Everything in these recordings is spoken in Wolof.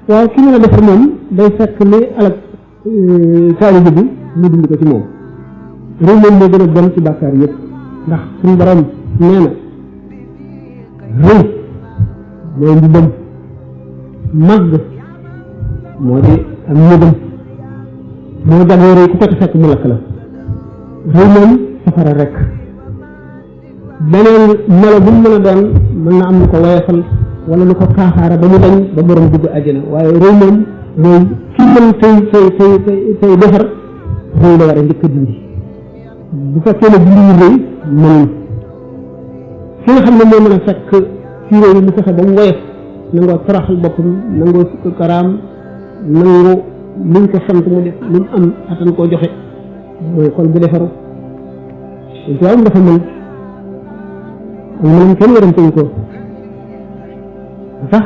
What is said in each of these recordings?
waaw ki mën a defar moom day fekk li alak taalibe bi mu dindi ko ci moom rëy moom moo gën a bon ci bàkkaar yëpp ndax suñu borom nee na rëy mooy mbubam màgg moo di am ñëgam moo jagoo rëy ku ko ci fekk mu lakk la rëy moom safara rek beneen melo bu mu mën a doon mën na am lu ko woyofal wala lu ko kaaxaara ba mu dañ ba borom dugg àjjana waaye rëy moom mooy ki mën tey defar rëy la war a njëkk a dindi bu fekkee ne dindi rëy mënul ki nga xam ne moo mën a fekk ci rëy mu fexe ba mu woyof nangoo toroxal boppam nangoo sukk karaam nangu luñ ko sant mu def lu mu am attan koo joxe mooy xol bi defaru waaw dafa mën am na kenn waranteñ ko sax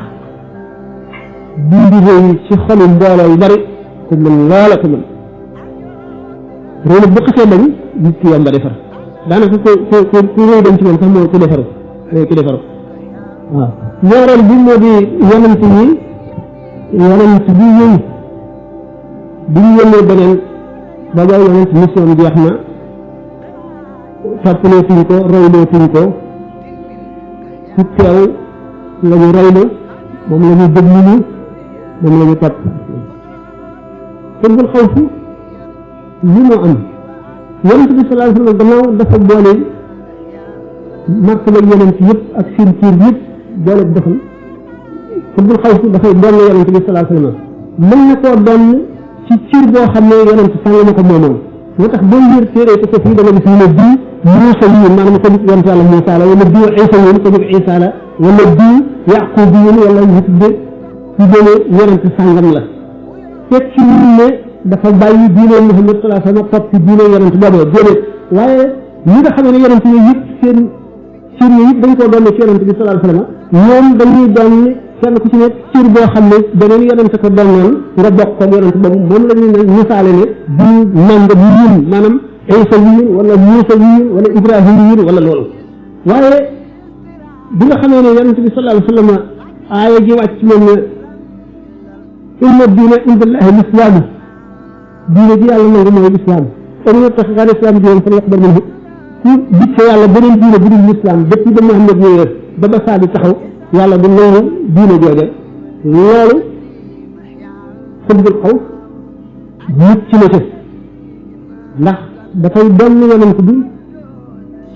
dindi rëy ci xolu mbooloo yu bari ku mën loola ko mën rëy nag bu xasee dañ nit ki yomb a defar daanaka ku rëy dañ ci moom sax moo ku defaru mooy ki defaru waaw ñaareel bi moo di yonent bi ñëw bi ñu yónnee beneen ba ba yonent mission jeex na toppaloo tuñ ko royloo tuñ ko ci teew la ñu roylu moom la ñu déglu moom la ñu topp xutbul xawfu li moo am yonent bi sallallahu alayhi wa sallam gannaaw dafa boole martaba yonent yëpp ak seen ciir yëpp boole defal xutbul xawfu dafay doon yonent bi sallallahu alayhi wa sallam mën na koo doon ci ciir boo xam ne yonent sàng na ko moomoom moo tax boo yër téere ko fii da nga gis ñu ne bii Muusa yi maanaam ko jug yonent yàlla Muusa la wala bii Isa yi ko jug Isa la wala bii Yaqub yi wala ñu tudde ci doone yonent sàngam la fekk ci ñu ne dafa bàyyi diine Muhammad sallallahu alayhi wa sallam topp ci diine yonent boobee déedéet waaye ñi nga xam ne yonent yooyu yëpp seen cër yooyu yëpp dañ koo doon ci yonent bi sallallahu alayhi wa sallam ñoom dañuy doon kenn ku ci nekk cër boo xam ne beneen yonent ko doonoon nga bokk ko yonent boobu moom la ñuy misaale ne bii nanga bu yun maanaam Isa yi wala Muusa yi wala Ibrahim yi wala loolu waaye bi nga xamee ne yonent bi sallallahu alayhi wa sallam aaya ji wàcc moom ne inna diina indallahi lislaam diine ji yàlla nangu mooy lislaam kon ñu tax nga lislaam diine fa yaqbal minhu ku dicce yàlla beneen diine bu dul lislaam depuis ba Muhammad ñëwee ba ba saa di taxaw yàlla du nangu diine jooje loolu xutbul xaw mucc ci na ci ndax dafay doon yonent bi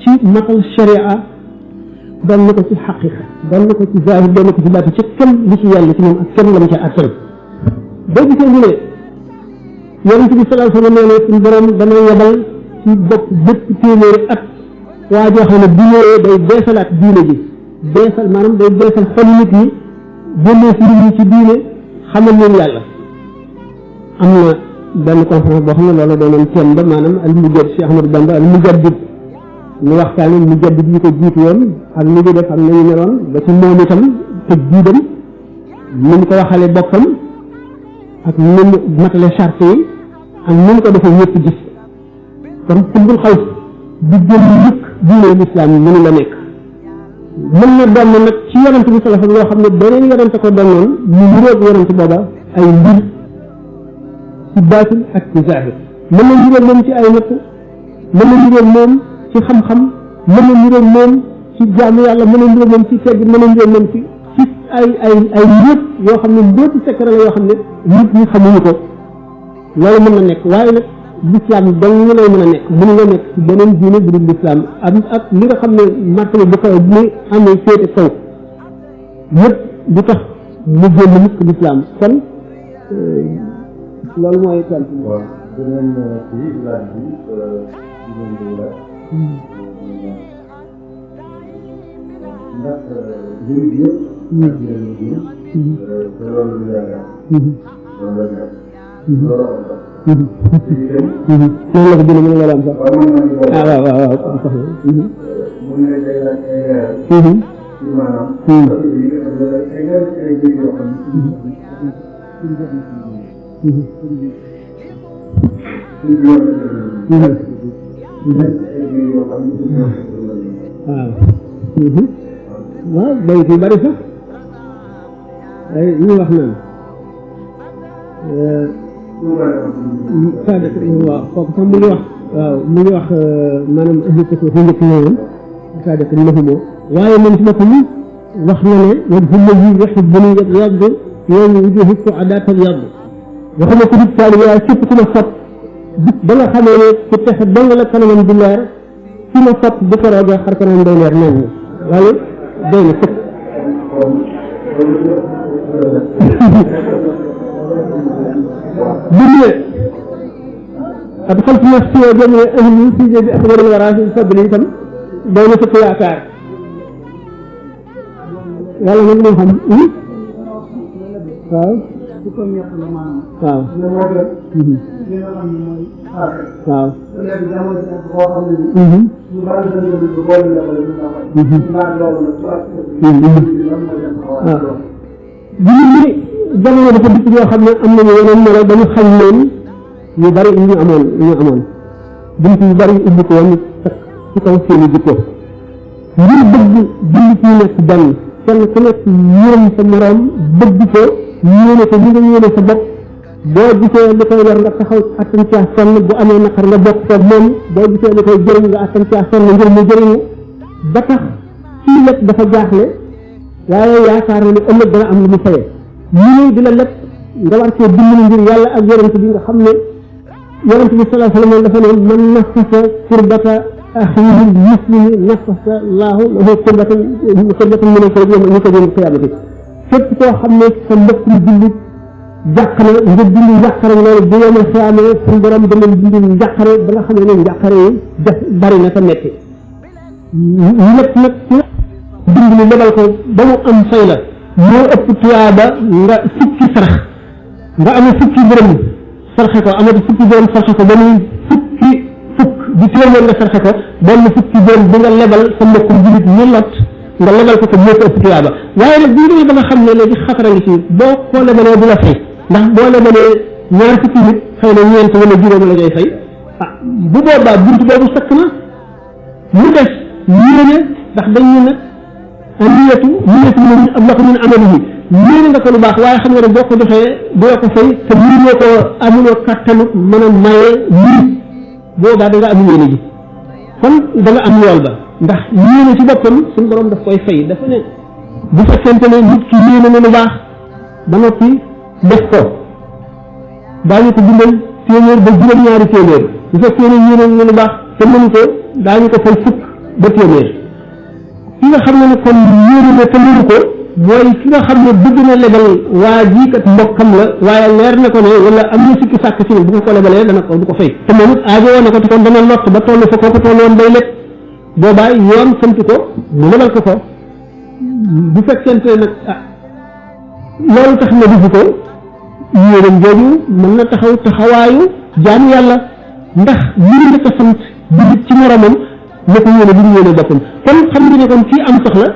ci matal sharia doon na ko ci xaqiqa doon na ko ci zahir doon na ko ci baati ca kenn li ci yàlla ci moom ak kenn la mu ca attan boo gisee ñu ne yonent bi sallallahu alayhi wa sallam nee na suñu borom dana yebal ci bopp bépp téeméeri at waa joo xam ne bu ñëwee day beesalaat diine ji beesal maanaam day beesal xolu nit ñi génnee si nit ñi ci diine xamal leen yàlla am na benn conférence boo xam ne loolu doonoon thème ba maanaam al mujaddid Cheikh Ahmadou Bamba al mujaddid ñu waxtaane mujaddid yi ko jiitu woon ak li ñu def ak nañu meloon ba ci moom itam tëj jiidam ni mu ko waxale boppam ak ni mu matale charte yi ak ni mu ko defee ñëpp gis kon xutbul xaw di jël yëkk diine lislaam yi mënu la nekk mën na doon nag ci yonent bi sallallahu alayhi wa sallam yoo xam ne beneen yonent ko doonoon ñu niroog yonent booba ay mbir ci baatin ak ci zahir mën na niroog moom ci ay natt mën na niroog moom ci xam-xam mën na niroog moom ci jaamu yàlla mën na niroog moom ci tegg mën na niroog moom ci ay mbóot yoo xam ne mbóoti secret la yoo xam ne nit ñi xamuñu ko loolu mën na nekk waaye nag l'islam dong ñu lay mën a nekk mën nga nekk ci beneen diine bu dul l'islam am ak li nga xam ne martaba bu kaw bu amee féete kaw yëpp du tax mu génn mukk l'islam kon loolu mooy tontu bi. waaw beneen kii laaj bi ndax jur gi yëpp. ak yeneen jur. te loolu lu yaakaar. loolu la ñu am. loolu am sax. loolu la ko jëlee mën nga la am sax. waaw waaw. mu ne day laaj ay leeral. ci maanaam. parce que ay leeral ci ay jur yoo xam waaw bay fi bari sax ay ñu wax naan Sadak waaw kooku sax mu ngi wax waaw mu ngi wax maanaam ahlu tasawuf fu njëkk ñëwoon Sadak lahumoo waaye moom si boppam wax na ne wajhu llazi yuhibbuni yabyaddu yawma wujuhi su'adaa tabyaddu waxuma ko nit taali waaye képp ku ma sopp ba nga xamee ne ku texe dong la kanamam di leer ku ma sopp bu ko roogee xar kanam day leer naan ni waaye doy na sëkk بني أدخلت نفسي وجميع أهلي في جيب أكبر الوراث فضلي تم بين سقيا كار ولا نقول هم waaw waaw jamono dafa dikk yoo xam ne am nañu yeneen melo dañu xañ leen yu bari ñu amoon bunt yu bari ubbi ko woon ci kaw seeni jikko ngir bëgg jullit ñu nekk benn kenn ku nekk yërëm sa moroom bëgg ko yéene ko li nga yéene sa bopp boo gisee li koy war nga taxaw attan caa sonn bu amee naqar nga bokk ko moom boo gisee li koy jëriñ nga attan caa sonn ngir mu jëriñu ba tax kii lépp dafa jaaxle waaye yaakaar na ne ëllëg dana am lu mu fayee ñu di la lépp nga war cee dimbali ngir yàlla ak yonent bi nga xam ne yonent bi sallallahu alayhi wa sallam dafa ne man nafasa kurbata axiihi muslimi nafasa laahu lahu kurbatan min al-kurbi ñu ko jëm qiyaamati képp koo xam ne sa mbokk mu jullit jàq na nga dindi njàqare loolu bu yemee xiyaamee suñu borom dana dindi njàqare ba nga xam ne njàqare yi bari na te metti lépp nag dimbali lebal ko ba mu am fay la moo ëpp tuyaaba nga fukki sarax nga amee fukki dërëm sarxe ko amati fukki dërëm sarxe ko ba muy fukk di téeméer nga sarxe ko benn fukki dërëm bi nga lebal sa mbokkum jullit ñu lot nga lebal ko moo ko ëpp tuyaaba waaye nag bu ñu ba nga xam ne léegi xatara ngi ci boo ko lebalee du la fay ndax boo lebalee ñaar fukki nit xëy na ñeent wala juróom la ngay fay ah bu boobaa bunt boobu sakk na mu des yéene ndax dañ ñu nag niyatu moom ab loxo min amalihi yéene nga ko lu baax waaye xam nga ne boo ko joxee doo ko fay te mënuloo ko amuloo kattanu mën a maye lii boobaa da nga am yéene ji kon da nga am yool ba ndax yéene ci boppam suñu borom daf koy fay dafa ne bu fekkente ne nit ki yéene na lu baax ba noppi def ko daañu ko bindal téeméer ba juróom-ñaari téeméer bu fekkee ne yéene na lu baax te mënu ko daañu ko fay fukk ba téeméer ki nga xam ne kon yéene na te mënu ko mooy ki nga xam ne bëgg na lebal waa jii kat mbokkam la waaye leer na ko ne wala am na sikki sàkk ci bu ko lebalee dana ko du ko fay te moom it aajo woon na ko te kon dana lott ba toll fa kooku tolloon bay lekk boobaa yoon sant ko mu lebal ko ko bu fekkente nag ah loolu tax na defu ko yéenam jooju mën na taxaw taxawaayu jaamu yàlla ndax mbir nga ko sant digit ci moromam na ko yéene bi ñu yéene boppam kon xam nga ne kon kii am soxla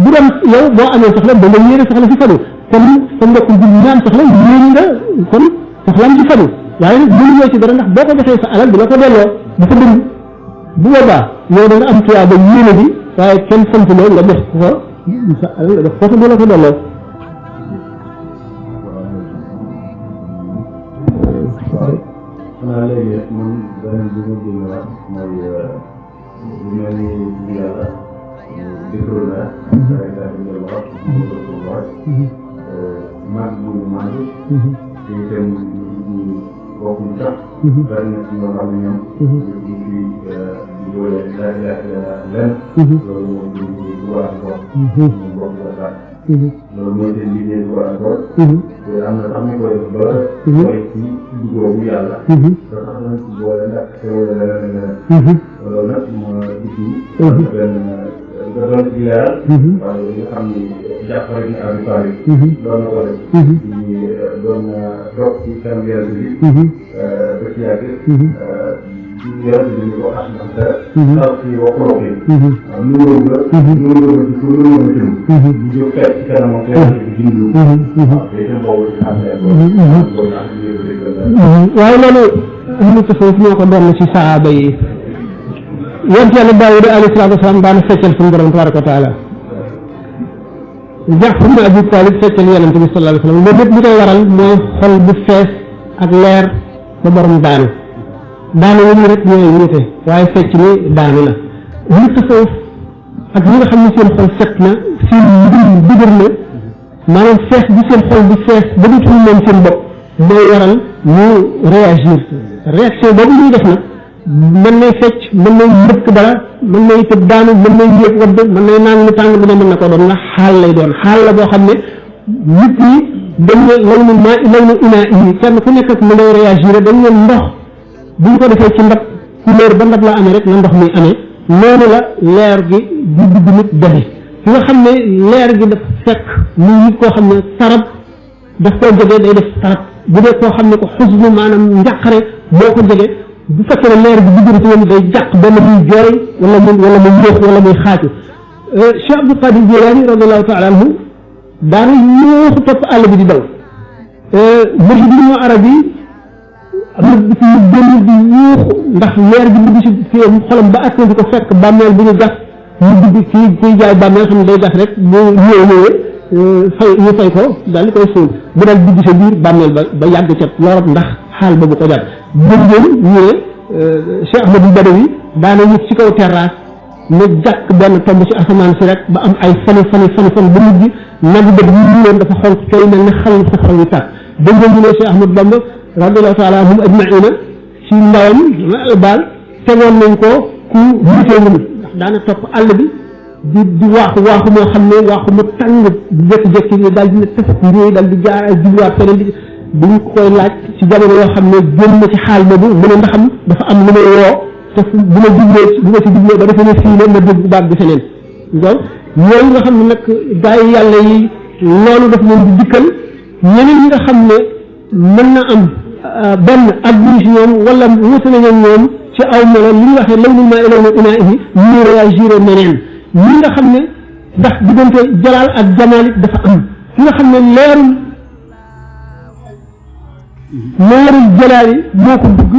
bu doon yow boo amee soxla da nga yéene soxla si fadu kon sa mbokk bi ñu am soxla yéene nga kon soxlaam ci fadu waaye nag mënu ñoo ci dara ndax boo ko joxee sa alal dina ko delloo dafa dëgg bu boobaa yow da nga am tuyaa ba yéene bi waaye kenn sant loo nga def ko sa alal nga def ko dina ko delloo xanaa léegi man beneen bi ma jël wax mooy lu mel ni yàlla déggoo naa. par exemple ñu wax mu ko wax. màgg bu mu màgg. te itam ñu bokkuñ sax. bari na ci ñoo xam ne ñoom. ñu fi di boole lenn. loolu moom du war a toog. ñu bokk la sax. loolu mooy seen liggéey bu war a toog. te am na sax ñu koy def ba. mooy ci dugub bu yàlla. te sax nañ ci boole ndax xewal leneen. loolu nag moo gis benn nga doon ci leeral. waaye li nga xam ni jàppale ni Abi Talib doon na ko def. di doon toog ci kanam yàlla bi. ba ci yàgg. yàlla bi ñu ko xam ndax dara. taw si waxuloo ko. waaw numéro bi la. numéro bi ci pour numéro bi jëm. ñu jóg fekk ci kanam ak yàlla bi bindu. waaw day dem boobu ci xam ne loolu ak yëpp dëgg la. waaye loolu ahlu tasawuf ñoo ko doon ci saaba yi. yonent yàlla Daawuda alayhi salaatu wa salaam daana feccal suñu borom tabaraka wa taala Jaafar ibn Abi Talib feccal yonente bi sallallahu alayhi wa sallam loolu lépp li koy waral mooy xol bu fees ak leer ba borom daanu yi rek ñooy wute waaye fecc ni daanu la ñu tasawuf ak ñi nga xam ne seen xol set na seen mbir dëgër na maanaam fees bi seen xol bi fees ba dutul moom seen bopp mooy waral ñu réagir réaction boobu ñuy def nag mën nay fecc mën nay mbëkk dara mën nay tëb daanu mën nay yéeg wadd mën nay naan lu tàng bu ne mën na ko doon ndax xaal lay doon xaal la boo xam ne nit ñi dañ ne law nu inaa yi kenn ku nekk ak mu ngay réagir dañ ne ndox bu ñu ko defee ci ndab couleur ba ndab la amee rek la ndox mi amee noonu la leer gi di dugg nit defe ki nga xam ne leer gi daf fekk muy nit koo xam ne tarab daf koo jege day def tarab bu dee koo xam ne ko xusnu maanaam njàqare boo ko jege bu fekkee ne leer bi dugg na ci moom day jàq benn muy jooy wala muy yóox wala muy xaaju Cheikh Abdul Qadir Jilani radiallahu taala anhu daana yóoxu topp àll bi di daw mursid ñu arab yi am na bis mu génn di yóoxu ndax leer bi dugg ci fii xolam ba ak di ko fekk bàmmeel bu ñu gas mu dugg ci kuy jaay bàmmeel xam ne day gas rek bu ñëwee ñu fay ko daal di koy suul bu daal dugg sa biir bàmmeel ba yàgg ca lorop ndax xaal boobu ko jàpp bëggoon ñu ne Cheikh Ahmadou Badawi daana yëg ci kaw terrasse ne jàkk benn tomb ci asamaan si rek ba am ay fan ba mujj nagu bët yi ñu leen dafa xonk kay mel ne xal sa xol yu tàkk bëggoon ñu ne Cheikh Ahmadou Bamba radiallahu taala anhum ajmaina ci ndawam baal tegoon nañ ko ku wutee wunu ndax daana topp àll bi di waaxu moo xam ne waaxu mu tàng jékki-jékki yi daal dina tefat njéey daal di jaar ay jubluwaat feneen di buñ koy laaj ci jamono yoo xam ne génn na ci xaal boobu mu ne ndaxam dafa am lu may woo te bu ma ci jublee ba defe ne fii la ma dégg baat bi feneen donc ñooñu nga xam ne nag gaa yi yàlla yi loolu daf leen di dikkal ñeneen ñi nga xam ne mën na am benn ak buñ si ñoom wala wuute nañu ñoom ci aw melo li ñu waxee law nu maa ilaw na inaa ihi ñu réagir neneen ñi nga xam ne ndax diggante jalaal ak jamaal it dafa am ki nga xam ne leerul jalaal yi moo ko dugg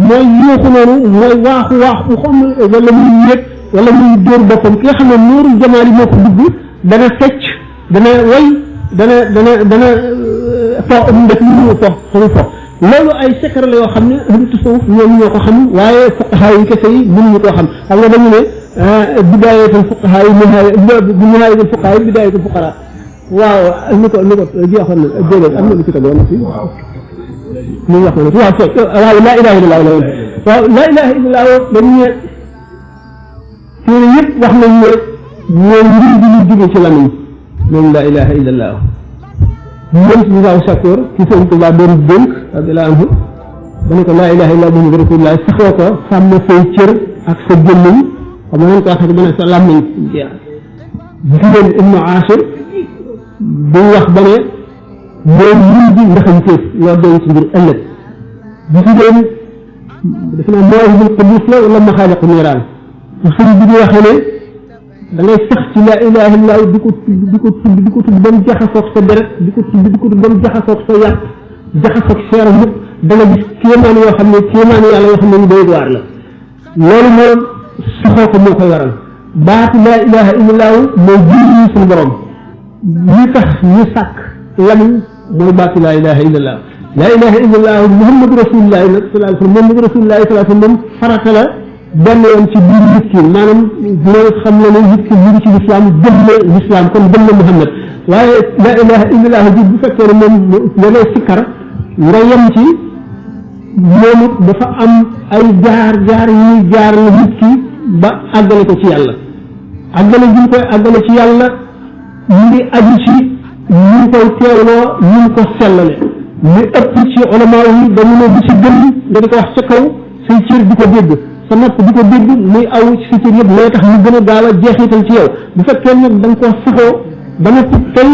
mooy yéexu noonu mooy waaxu xam wala muy yëg wala muy dóor boppam ki nga xam ne nuurul jamaal yi moo ko dugg dana fecc dana way dana fo def li ñu fo loolu ay secret la yoo xam ne ahlu tasawuf ñoom ñoo ko xam waaye fuqahaa yi kese yi mënuñu koo xam xam nga dañu ne bidaayatul fuqahaa yi nihaayatul fuqahaa yi bidaayatul fuqaraa waaw ni ko jeexoon na déedéet am na lu ci tegoon ci ñu wax na waaw laa ilaha illallah waaw laa ilaha illallah dañu ne téere yëpp wax nañ ne ñoo mbir bi ñu jóge ci lamiñ moom laa ilaha illallah moom si Moussa Chakour ci sëñ Tuubaa doon dénk radiyallaahu anhu ba ne ko laa ilaaha illallaah Muhammadu rasuulullaah saxoo ko sàmm say cër ak sa gémmiñ xam nga nañ ko waxee ba ne sa làmmiñ jeex jigéen Ibnu Aashir bu wax ba ne mooy mbir bi ndaxañteef loo doon ci mbir ëllëg jigéen def naa Mawaahibul Quddus la wala Maxaaliqu Niiraan sëñ bi di waxee ne da ngay sax ci laa ilaaha illallaah di ko tudd ba mu jaxasoog sa deret di ko tudd ba mu jaxasoog sa yàpp jaxasoog sa yaram yëpp da nga gis kéemaan yoo xam ne kéemaan yàlla yoo xam ne ñu doy waar la loolu moom saxoo ko moo koy waral baatu laa ilaaha illallaah mooy jëriñu suñu borom li tax ñu sàkk lamiñ mooy baatu laa ilaaha illallaah laa ilaaha illallaah Muhammadu Rasulullaahi nag sallallaahu alayhi wa sallam Muhammadu Rasulullaahi sallallaahu alayhi wa sallam farata la benn yoon ci biir nit ki maanaam loolu xam na ne nit ki mu ngi ci lislaam gëm na lislaam kon gëm na Muhammad waaye laa ilaha illallah bi bu fekkee ne moom da ngay sikkar nga yem ci moom it dafa am ay jaar yuy jaar la nit ki ba àggale ko ci yàlla àggale gi ñu koy àggale ci yàlla mu ngi aju ci ñu ngi koy teewloo ñu ngi ko sellale li ëpp ci ulama yi dañu ne bi ci gën nga di ko wax ca kaw say cër di ko dégg sa nopp di ko dégg muy aw ci sa cër yëpp lay tax mu gën a gaaw a jeexital ci yow bu fekkee nag da nga koo saxoo ba nga tey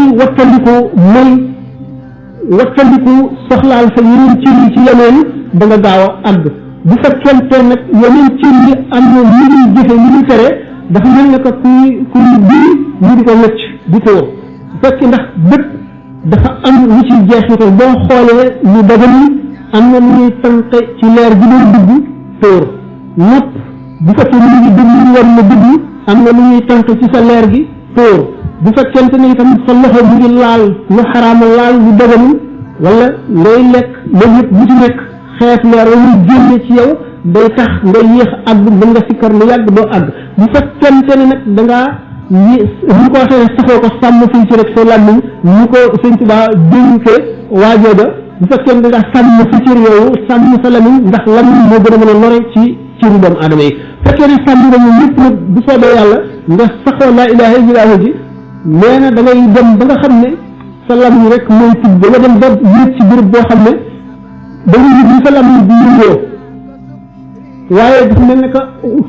wattandiku soxlaal sa yeneen cër yi ci yeneen da nga gaaw a àgg bu fekkente nag yeneen cër yi am na li ñuy jëfe li ñuy tere dafa mel ne que kuy bii ñu di ko wëcc di ko bu fekkee ndax bët dafa am lu ci jeexital boo xoolee ñu dagan am na lu ñuy tànqe ci leer bi doon dugg tóor nopp bu fekkee ni ngi déglu lu war na déglu am na lu ñuy tànk ci sa leer gi tóor bu fekkente ne itam sa loxo mu ngi laal lu xaraama laal lu daganul wala ngay lekk loolu yëpp bu ci nekk xeet leer wala génne ci yow day tax nga yéex àgg ba nga sikkar lu yàgg doo àgg bu fekkente ne nag da ngaa ñu ko waxee saxoo ko sàmm fii ci rek sa làmmiñ ñu ko sëñ Tuubaa dénkee waajooba bu fekkee da ngaa sàmm fi cër yooyu sàmm sa làmmiñ ndax làmmiñ moo gën a mën a lore ci cëru doomu aadama yi fekkee ne sàmm nañu lépp nag bu soobee yàlla nga saxoo laa ilaaha illallaah ji nee na da ngay dem ba nga xam ne sa làmmiñ rek mooy tudd ba nga dem ba yéeg ci béréb boo xam ne da ngay yëg ni sa làmmiñ bi yëngoo waaye dafa mel ne que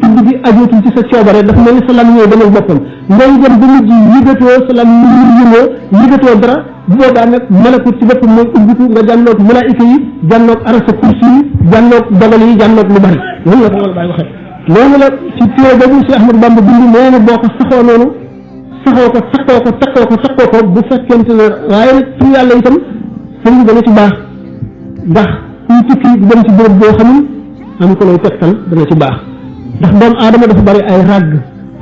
tudd bi ajootul ci sa coobare dafa mel ni sa làmmiñ yooyu demal boppam ngay dem ba mujj yëgatoo sa làmmiñ yëngoo yëgatoo dara bu boobaa nag malakut ci boppam mooy ubbiku nga jànnoog malaayika yi jànnoog arasa kursi yi jànnoog dogal yi jànnoog lu bari loolu la ko wala bàyyi waxee loolu la ci téere boobu si Ahmadu Bamba bind nee na boo ko saxoo noonu saxoo ko takkoo ko bu fekkente ne waaye nag tur yàlla itam sëriñ dana ci baax ndax kuy tukki di dem ci béréb boo xamul am ko lay tegtal dana ci baax ndax doomu aadama dafa bari ay ràgg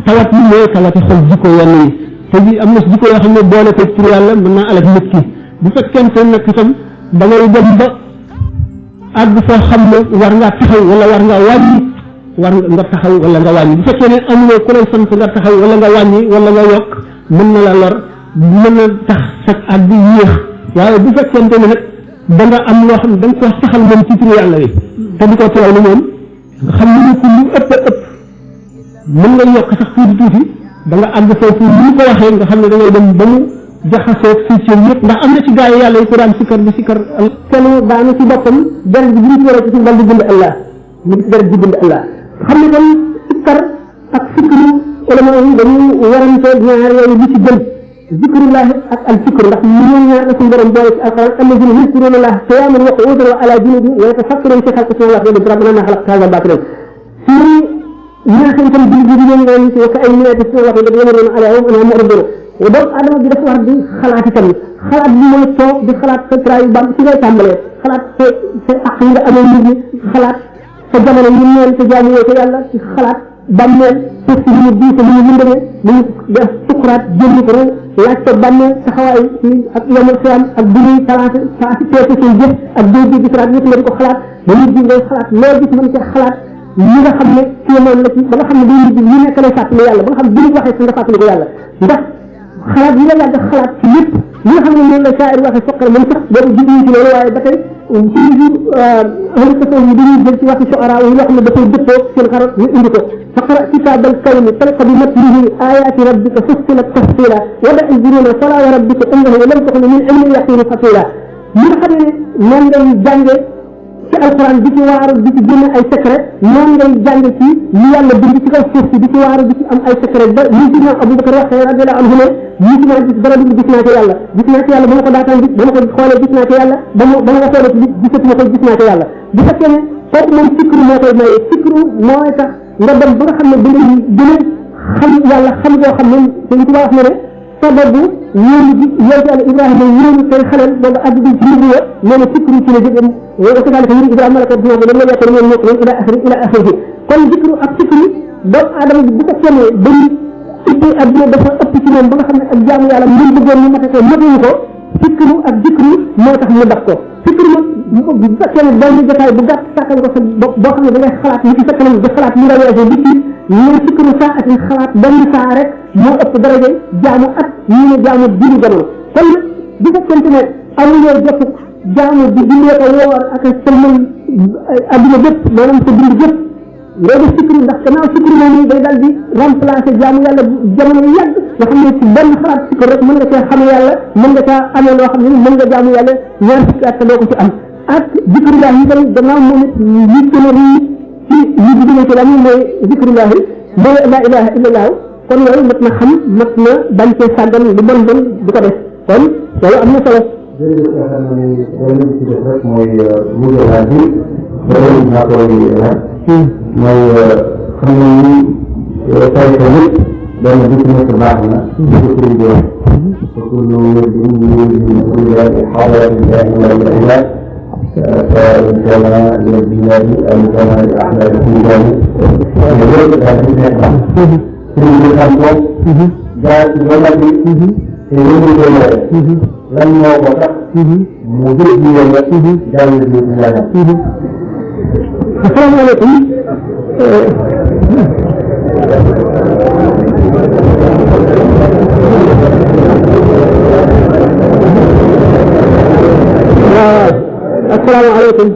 tawat yi mooy tawati xol jikko yenn yi te ji am na si jikko yoo xam ne boole ko tur yàlla mën naa alak nit ki bu fekkente nag itam da ngay dem ba àgg foo xam ne war ngaa taxaw wala war ngaa wàññi war nga taxaw wala nga wàññi bu fekkee ne amuloo ku lay sant nga taxaw wala nga wàññi wala nga yokk mën na la lor mën na tax sag àgg yéex waaye bu fekkente ne nag da nga am loo xam ne da nga koo saxal moom ci tur yàlla wi te di ko teew lu moom nga xam ne ko lu ëpp mën nga yokk sax tuuti da nga àgg foofu ni ko waxee nga xam ne da ngay dem ba mu jaxasoo si cër yëpp ndax am na ci gaa yi yàlla yi ko daan sikkar bi sikkar kenn daana ci boppam deret bi ñu ci war a ci suuf dal di bind Allah mu ngi deret di bind Allah xam ne kon sikkar ak sikru ulama yi dañuy warante ñaar yooyu li ci gën zikrullahi ak al sikru ndax ñoom ñaar la suñu borom boole ci alquran alladina yadkuruna allaha qiyaman wa qu'udan wa ala junubihim wa yatafakkaruna fi xalqi samawati wal ardi rabbana ma xalaqta hadha batilan ñi nga xam tam bi ñoom ñoo ci ak ay minati samawati wal ardi yamuruna alayhim wa hum muridun doomu aadama bi dafa war di xalaat itam xalaat bi mooy toog di xalaat sa trayu bam ci ngay tàmbalee xalaat sa ak nga amee mbir mi xalaat sa jamono yi neen te jaamu woo ko yàlla ci xalaat bàmmeel suuf si ñu diise li ñu lëndëmee li ñu def sukuraat jëndi ko laaj ko bàmmeel taxawaay ak yomul xiyam ak bu ñuy talaata saa si teete say jëf ak doo ji gisraat yëpp nga di ko xalaat ba mujj ngay xalaat loo gis mën cee xalaat ñi nga xam ne kéemaan la ci ba nga xam ne day mujj ñu nekk lay fàttali yàlla ba nga xam ne bu ñu waxee si nga fàttali ko yàlla ndax xalaat yi nga yàgg xalaat ci lépp li nga xam ne noonu la saayir waxee soqal moom sax boobu jubluñu ci loolu waaye ba tey ci biir ahlu tasawuf yi dañuy jël ci waxi shu'ara yi nga xam ne dafay dëppoo seen xarat ñu indi ko faqra kitaabal kawni talqa bi matnihi ayaati rabbika fussilat tafsila wada izruna fala wa rabbika innahu lam takun min ilmi yaqini fatila li nga xam ne noonu ngay jànge ci alquran di ci waaru di ci génne ay secret noonu ngay jànge ci li yàlla bind ci kaw suuf si di ci waaru di ci am ay secret ba li ci maam Abubakar waxee radiyallahu anhu ne lii ci naa gis dara bi gis naa ci yàlla ba ma ko daataan gis ba ma ko xoolee gis naa ci yàlla ba ma nga xoolee ci gisatuma ko gis naa ci yàlla bu fekkee ne kooku moom sikru moo koy maye sikru mooy tax nga dem ba nga xam ne da ngay gën a xam yàlla xam boo xam ne dañ ci wax ne ne sababu yéen bi yonte yàlla Ibrahima yéen tey xaleel ba nga àgg ci nubuwa nee na sikru ci la jóge wa kadalika yuri Ibrahima malaka dina ko lam la yakun min mu'minin ila axirihi kon zikru ak sikru doomu aadama bi bu ko kennee dañ ittee adduna dafa ëpp ci moom ba nga xam ne ak jaamu yàlla mu bëggoon ñu mate ko matuñu ko sikru ak zikru moo tax mu daf ko sikru nag bu fekkee ne benn jotaay bu gàtt sàkkal ko sa bopp boo xam ne da ngay xalaat li ci sa kanam di xalaat li nga weesu li ci ñu sikru saa ak xalaat benn saa rek moo ëpp daraja jaamu at ñu ne jaamu diinu jamono kon nag bu fekkente ne amuloo jot jaamu di jullee ko woor ak sëlmal adduna bépp maanaam sa dund bépp loolu sikru ndax gannaaw sikru moom day daal di remplacer jaamu yàlla jamono yu yàgg nga xam ne ci benn xalaat sikru rek mën nga cee xam yàlla mën nga caa amee loo xam ne mën nga jaamu yàlla ñaar fukki at doo ko ci am ak zikrullah yi tamit gannaaw moom it li gën a rii ci li di dina ci la mooy zikrullah yi mooy la ilaha illallah kon loolu mat na xam mat na bañ cee sàggan lu bon bon di ko def kon loolu am na solo jërëjëf yaakaar naa ne loolu ci def rek mooy mujjalaat bi loolu naa koy laaj mooy xam nga ni tarixa yëpp benn bu ci nekk baax na ko sëriñ bi wax فكل ورد يريد من كل حضرة الله والعباد سواء كان للبلاد أو كان لأحمد البلاد يجب أن يكون في الخطوة jaar ci wàllu bi. te yëngu ko yore. lan moo ko tax. mu jël ji yore. jàll bi ñu laajal. asalaamaaleykum. waaw asalaamaaleykum.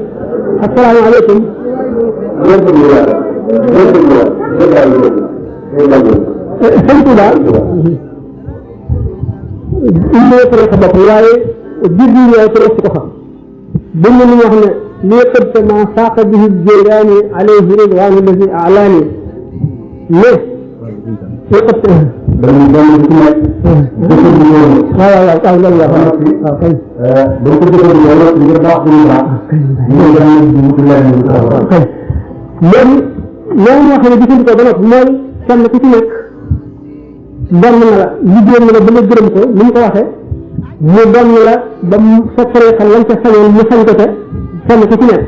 asalaamaaleykum. sëñ Touba. il faut que sa bopp waaye biir bi ñëw ci ko xam. dañ ne li nga xam ne lii xëdd ma saaqa bihi Jilaani alayhi ridwaanu lazi alaani mais. lii xëdd. dañuy doon ci nekk. waaw waaw waaw loolu la waaw kay. dañ ko jëfandikoo lool ngir baax bu ñu baax. ñu ngi leen di wut leen ñu ko wax. kay léegi loolu moo xam ne jëfandikoo ba noppi mooy kenn ku ci nekk doon na la liggéey na la ba nga gërëm ko ni mu ko waxee mu doon la ba mu sa tariixa lañ ca sañoon mu sañ ko te kenn ku ci nekk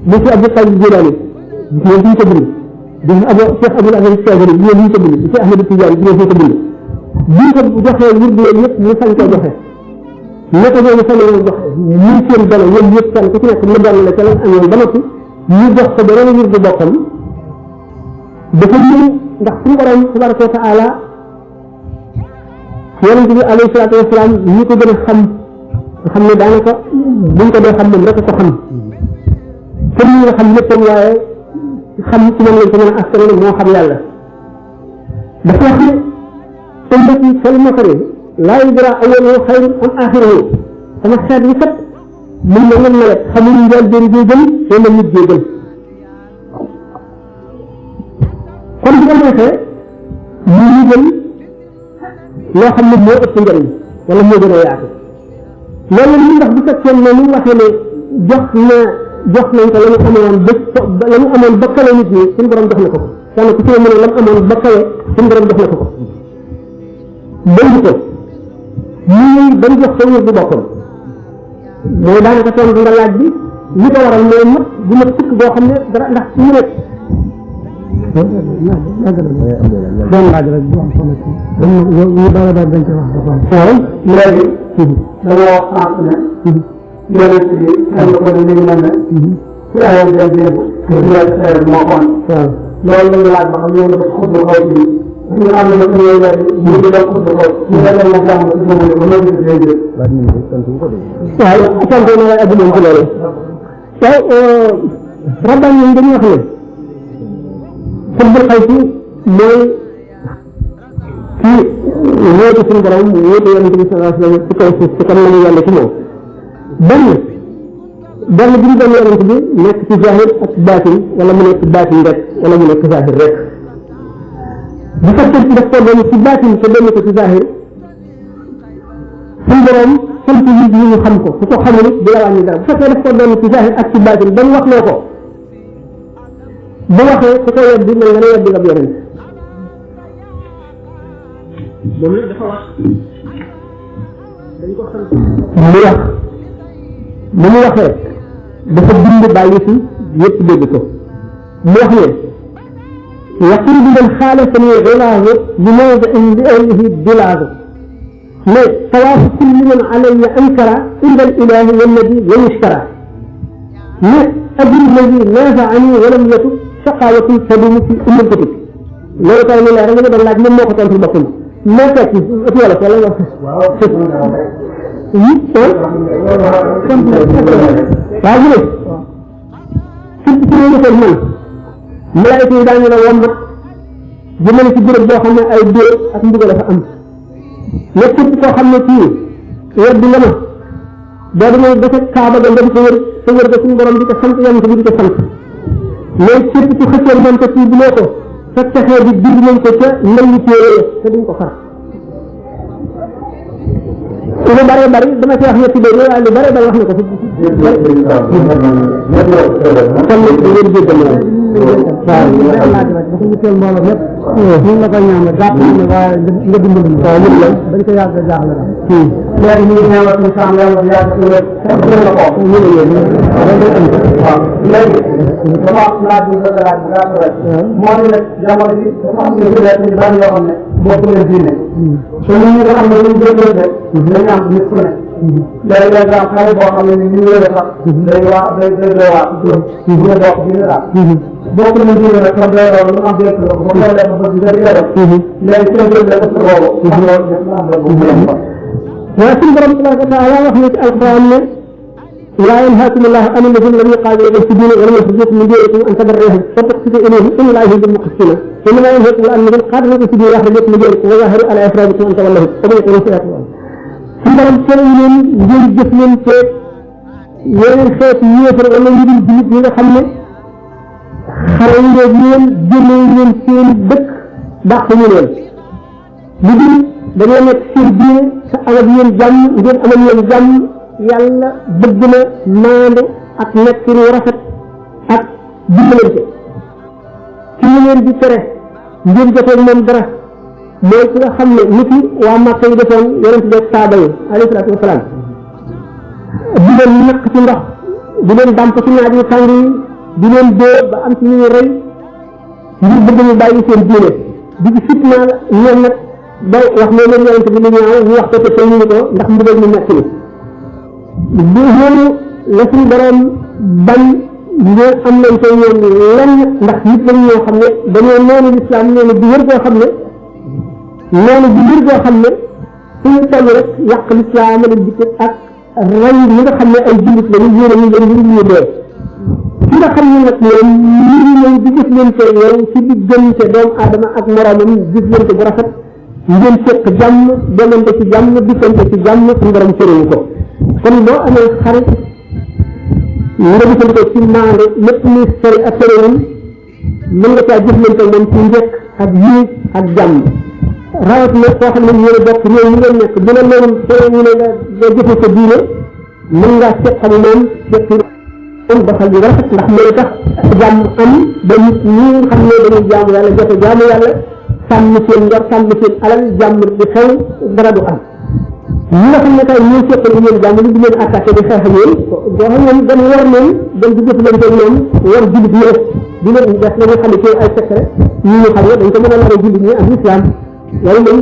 bu ci Abdul Qaadir Jilaani ñoom duñ ko bind di Cheikh Abdul Aziz Chadili ñoom duñ ko bind di Cheikh Ahmadu Tijaan ñoom duñ ko bind buñ ko joxee wirdu yooyu yëpp mu sañ koo joxe naka ñooñu sañ ko joxe ñu seen dono ñoom yëpp kenn ku ci nekk mu doon la ca lañ amoon ba noppi ñu jox ko beneen wirdu boppam dafa ñëw ndax suñu borom tabaraka wa taala yonent bi alayhi salaatu wa salaam ñi ko gën a xam nga xam ne daanaka buñ ko dee xam moom rek ko xam comme ñi nga xam léppam waaye xam ci moom lañ ko mën a askan moo xam yàlla dafa wax ne ummati fal makari laa yudraa awwaluhu xayrun am aaxiruhu sama xeet yi kat mun na ngeen nawet xamuñu njaal benn jee gën wala nit jee gën kon bu ko neexee ñu jël loo xam ne moo ëpp njëriñ wala moo gën a yaatu loolu li ndax bu fekkee ne ni mu waxee ne jox nañ ko la ñu amoon ba la ñu amoon ba kale nit ñi suñu borom jox na ko kenn ku ci ne mu ne la mu amoon ba kale suñu borom jox na ko bëgg ko ñii bañ jox ko wér bu boppam mooy daanaka tontu nga laaj bi li ko waral mooy mat bu mat sëkk boo xam ne dara ndax ñu nekk doon laaj rek bu am solo ci ñu dara daal dañ ci wax dafa am léegi dañoo xam ne yonent bi xam ko ne léegi mel ne ci ayam dem démb moo kon loolu lañu laaj ba xam ñëw na ko xutba kaw ci ñu am na ko ñëw léegi ñu ngi def xutba kaw ñu nga dem na jàmm ci moom ba loolu gis day jël waaw sant na lay adduna ci loolu waaw rabban ñoom dañuy wax ne xutbul xaw ci mooy kii wóote suñu borom wóote yonent bi sallallahu alayhi wa sallam ci kaw suuf ci kan lañu yàlla ci moom benn bi ñu doon yonent bi nekk ci zahir ak baatin wala mu nekk baatin rek wala mu nekk zahir rek bu fekkee ci def ko doon ci baatin te doon ko ci zahir suñu borom sant nit ñi ñu xam ko su ko xamul du la wàññi dara bu fekkee def ko doon ci zahir ak ci baatin ba mu wax loo ko bu waxee su ko weddi mel nga ne weddi nga yonent moom nag dafa wax dañ ko sant mu wax bu mu waxee dafa bind bàyyi fi yëpp dégg ko mu wax ne yaqul bi man xaalafani xilaahu li mawda in li ahlihi dilaahu mais sawaafu kulli man alayya ankara inda al ilahi wannadi wa yushkara mais ajru alladi naafaani walam yatu shaqaawatu tadumu fi ummil kutub loolu kay ni leer nga doon laaj moom moo ko tontu boppam moo fekk ëpp wala wala nga waaw mu ne surtout ci loolu ko man malaayika yi daañu la wommat jëmale ci béréb boo xam ne ay dóor ak mbugal dafa am mais képp koo xam ne kii wér di nga ma boo demee ba ca kaaba ga nga di ko wër sa wër ga suñu borom di ko sant yam bi di ko sant mais képp ku xëcceel man ko kii bu loo ko sa texee bi bind nañ ko ca ndam yi téere te duñ ko far lu bare bari dama ci wax ñetti bay waaye lu bare bari wax na ko fi kon nag ngeen jéggal waaw laaj rek dafa ñu teel mbooloo ñëpp ñu la koy ñaan jàpp ne waaye nga dimbali ñu waaw ñëpp la dañ ko yàgg jaaxle la léegi ñu ngi ñëwaat ñu sam yàlla yàgg ñu la ko ñu la yéen waaw léegi dama laaj bu laaj bu gàtt rek moo di nag jamono bi dafa am ñu bari yoo xam ne bokk leen diine te ñun ñi nga xam ne dañu jëndante dañu am nit ku ne léeg-léeg nga am xale boo xam ne ni ñu wér sax day waa day doy waa bu ne bokk dina daal bokk na dina nag comme day loolu lu am dégg la ba xoolee ba bëgg nga dina def léegi seen jël la ëpp boobu ndax loolu def na am la bu waaye suñu borom tabaraka wa taala wax na ci alquran ne laa yanhaakum allahu an alladina lam yuqaatilukum fi diini wa lam yukhrijukum min diyarikum an tabarruhum wa tuqsitu ilayhim inna allaha yuhibbul muqsitina innama yanhaakum allahu an alladina qaatalukum fi diini wa akhrajakum min diyarikum wa zaharu ala ikhrajikum an tawallahum wa man yaqul shay'an suñu borom tere leen ngeen jëf leen te yeneen xeet yéefar wala ñu dul jullit ñi nga xam ne xare ngeen leen jëlee leen seen dëkk dàq ñu leen lu dul dañoo nekk seen diine sa am ak yéen jàmm ngeen amal yéen jàmm yàlla bëgg na maandu ak nekk lu rafet ak dimbalante ci ñu leen di tere ngeen jotee moom dara mooy ki nga xam ne nit yi waa Màkka yi defoon yonent bi ak saaba yi alayhi salaatu wasalaam di leen naq ci ndox di leen dàmp ci naaj yu tàng yi di leen dóor ba am ci ñu ñu rey ngir bëgg ñu bàyyi seen diine di ci fitnaal ñoom nag ba wax ne leen yonent bi lu ñaaw ñu wax ko te ñu ko ndax mbugal mu nekk ni loolu la suñu borom bañ ngeen am nañ ko ñoom lenn ndax nit lañ ñoo xam ne dañoo noonu lislaam noonu bu wér boo xam ne noonu bu wér boo xam ne suñu toll rek yàq lislaam la dikk ak rey ñi nga xam ne ay jullit lañu yéene ñu leen ngir ñu dee ki nga xam ne nag moom ñu ñëw di jëflante yow ci diggante doomu aadama ak moroomam jëflante bu rafet ngeen fekk jàmm demante ci jàmm dikkante ci jàmm suñu borom cëriñu ko kon boo amee xarit nga gisante ci maande lépp muy sori ak terewul mën nga caa jëflante moom ci njëkk ak yiw ak jàmm rawat na koo xam ne yéen a bokk réew mi ngeen nekk bu la loolu tere ñu ne nga jëfe sa diine mën ngaa seq ak moom seq moom doxal bi rafet ndax mooy tax jàmm am ba nit ñi nga xam ne dañuy jaamu yàlla jote jaamu yàlla sàmm seen ngor sàmm seen alal jàmm di xew dara du am ñi nga xam ne kay ñoo seqal ngeen jàmm li di leen attaqué di xeex ak yéen boo xam ne dañ war leen dañ di jëflante ak ñoom war jullit ñi di leen def la nga xam ne ci ay secret ñi nga xam ne dañ ko mën a lara jullit ñi ak l'islam loolu moom